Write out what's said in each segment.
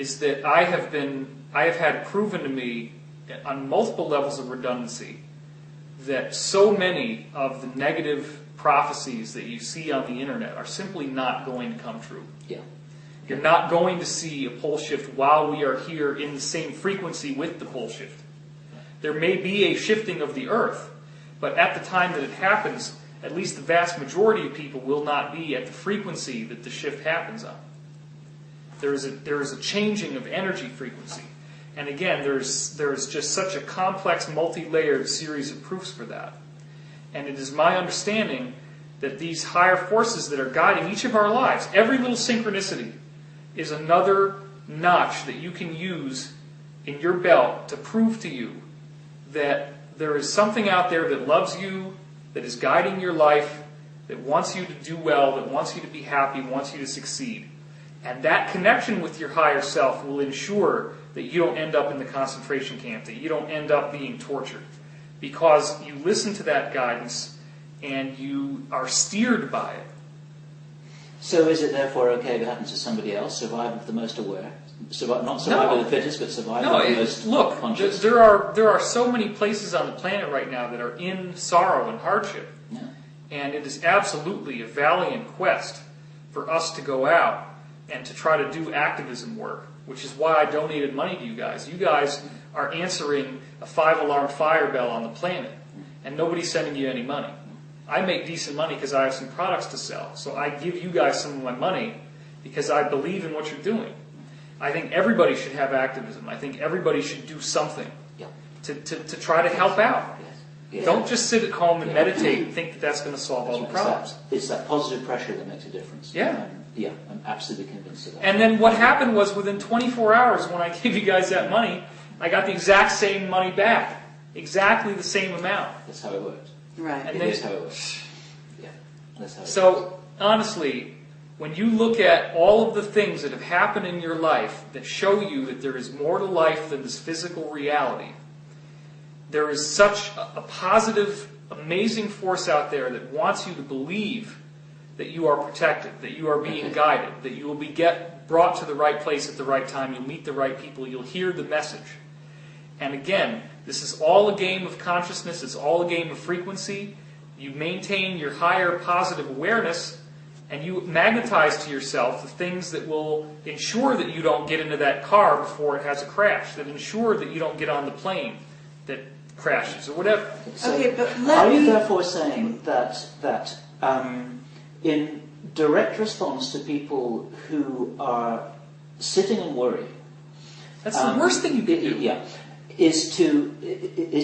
is that I have had proven to me on multiple levels of redundancy that so many of the negative prophecies that you see on the internet are simply not going to come true. Yeah. You're not going to see a pole shift while we are here in the same frequency with the pole shift. There may be a shifting of the Earth, but at the time that it happens, at least the vast majority of people will not be at the frequency that the shift happens on. There is a changing of energy frequency. And again, there's just such a complex, multi-layered series of proofs for that. And it is my understanding that these higher forces that are guiding each of our lives, every little synchronicity, is another notch that you can use in your belt to prove to you that there is something out there that loves you, that is guiding your life, that wants you to do well, that wants you to be happy, wants you to succeed. And that connection with your higher self will ensure that you don't end up in the concentration camp, that you don't end up being tortured. Because you listen to that guidance and you are steered by it. So is it therefore okay if it happens to somebody else? Survival of the most aware? Not survival of the fittest, but survival of the most conscious? There are so many places on the planet right now that are in sorrow and hardship. Yeah. And it is absolutely a valiant quest for us to go out and to try to do activism work, which is why I donated money to you guys. You guys are answering a 5-alarm fire bell on the planet, and nobody's sending you any money. I make decent money because I have some products to sell, so I give you guys some of my money because I believe in what you're doing. I think everybody should have activism. I think everybody should do something to try to help out. Yeah. Don't just sit at home and meditate and think that that's going to solve all the problems. It's that positive pressure that makes a difference. Yeah. Yeah, I'm absolutely convinced of that. And then what happened was within 24 hours when I gave you guys that money, I got the exact same money back. Exactly the same amount. That's how it works. Right. And that's how it works. Yeah, that's how it works. So, honestly, when you look at all of the things that have happened in your life that show you that there is more to life than this physical reality, there is such a positive, amazing force out there that wants you to believe that you are protected, that you are being guided, that you will be brought to the right place at the right time, you'll meet the right people, you'll hear the message. And again, this is all a game of consciousness, it's all a game of frequency. You maintain your higher positive awareness, and you magnetize to yourself the things that will ensure that you don't get into that car before it has a crash, that ensure that you don't get on the plane that crashes, or whatever. So okay, but are you therefore saying that in direct response to people who are sitting and worry, that's the worst thing you can do. Yeah, is to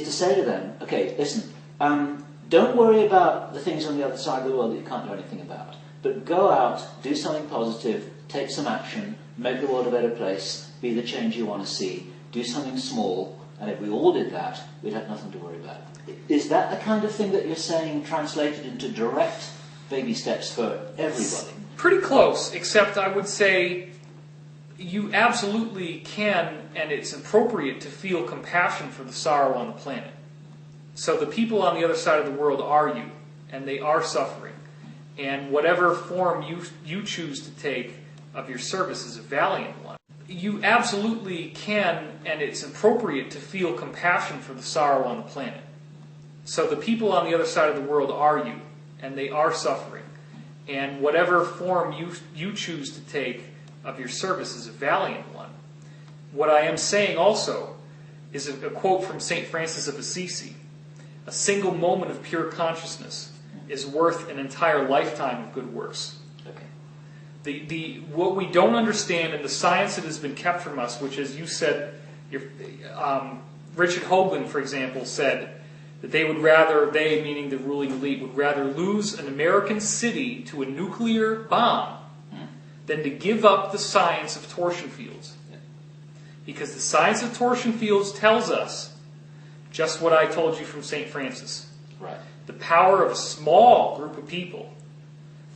say to them, okay, listen, don't worry about the things on the other side of the world that you can't do anything about, but go out, do something positive, take some action, make the world a better place, be the change you want to see, do something small, and if we all did that, we'd have nothing to worry about. Is that the kind of thing that you're saying translated into direct baby steps for everybody? Pretty close, except I would say you absolutely can, and it's appropriate to feel compassion for the sorrow on the planet. So the people on the other side of the world are you, and they are suffering. And whatever form you choose to take of your service is a valiant one. You absolutely can, and it's appropriate to feel compassion for the sorrow on the planet. So the people on the other side of the world are you, and they are suffering. And whatever form you choose to take of your service is a valiant one. What I am saying also is a quote from St. Francis of Assisi. A single moment of pure consciousness is worth an entire lifetime of good works. Okay. What we don't understand in the science that has been kept from us, which, as you said, Richard Hoagland, for example, said that they, meaning the ruling elite, would rather lose an American city to a nuclear bomb than to give up the science of torsion fields. Because the science of torsion fields tells us just what I told you from St. Francis. Right. The power of a small group of people,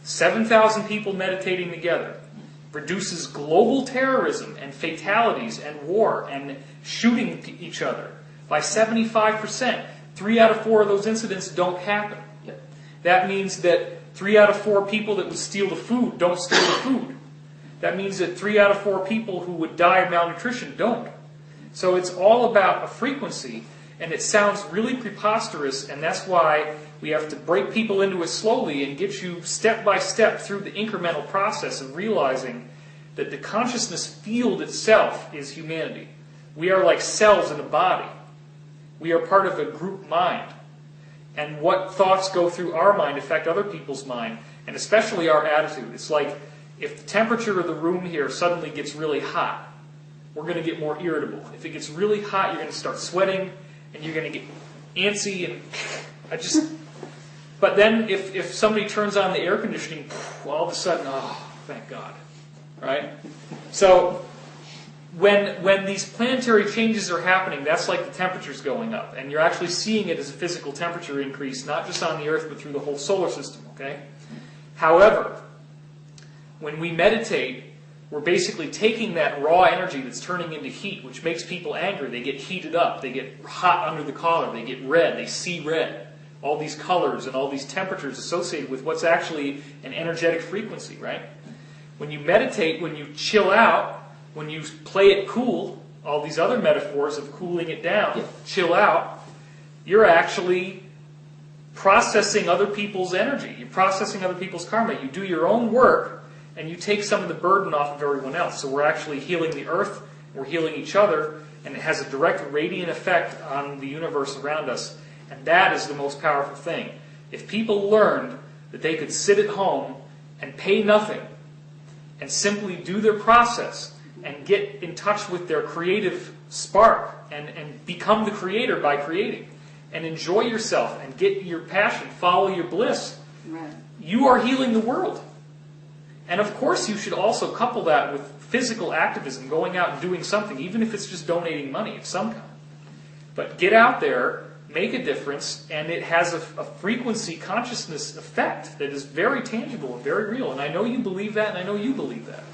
7,000 people meditating together, reduces global terrorism and fatalities and war and shooting each other by 75%. 3 out of 4 of those incidents don't happen. That means that 3 out of 4 people that would steal the food don't steal the food. that means that 3 out of 4 people who would die of malnutrition don't. So it's all about a frequency, and it sounds really preposterous, and that's why we have to break people into it slowly and get you step by step through the incremental process of realizing that the consciousness field itself is humanity. We are like cells in a body. We are part of a group mind. And what thoughts go through our mind affect other people's mind, and especially our attitude. It's like if the temperature of the room here suddenly gets really hot, we're going to get more irritable. If it gets really hot, you're going to start sweating, and you're going to get antsy, and But then if somebody turns on the air conditioning, all of a sudden, oh, thank God. Right? So when these planetary changes are happening, that's like the temperature's going up. And you're actually seeing it as a physical temperature increase, not just on the Earth, but through the whole solar system. Okay? However, when we meditate, we're basically taking that raw energy that's turning into heat, which makes people angry. They get heated up. They get hot under the collar. They get red. They see red. All these colors and all these temperatures associated with what's actually an energetic frequency, right? When you meditate, when you chill out, when you play it cool, all these other metaphors of cooling it down, chill out, you're actually processing other people's energy. You're processing other people's karma. You do your own work, and you take some of the burden off of everyone else. So we're actually healing the earth, we're healing each other, and it has a direct radiant effect on the universe around us. And that is the most powerful thing. If people learned that they could sit at home and pay nothing and simply do their process and get in touch with their creative spark and become the creator by creating and enjoy yourself and get your passion, follow your bliss, Right. you are healing the world. And of course you should also couple that with physical activism, going out and doing something, even if it's just donating money of some kind. But get out there, make a difference, and it has a frequency consciousness effect that is very tangible and very real. And I know you believe that, and I know you believe that.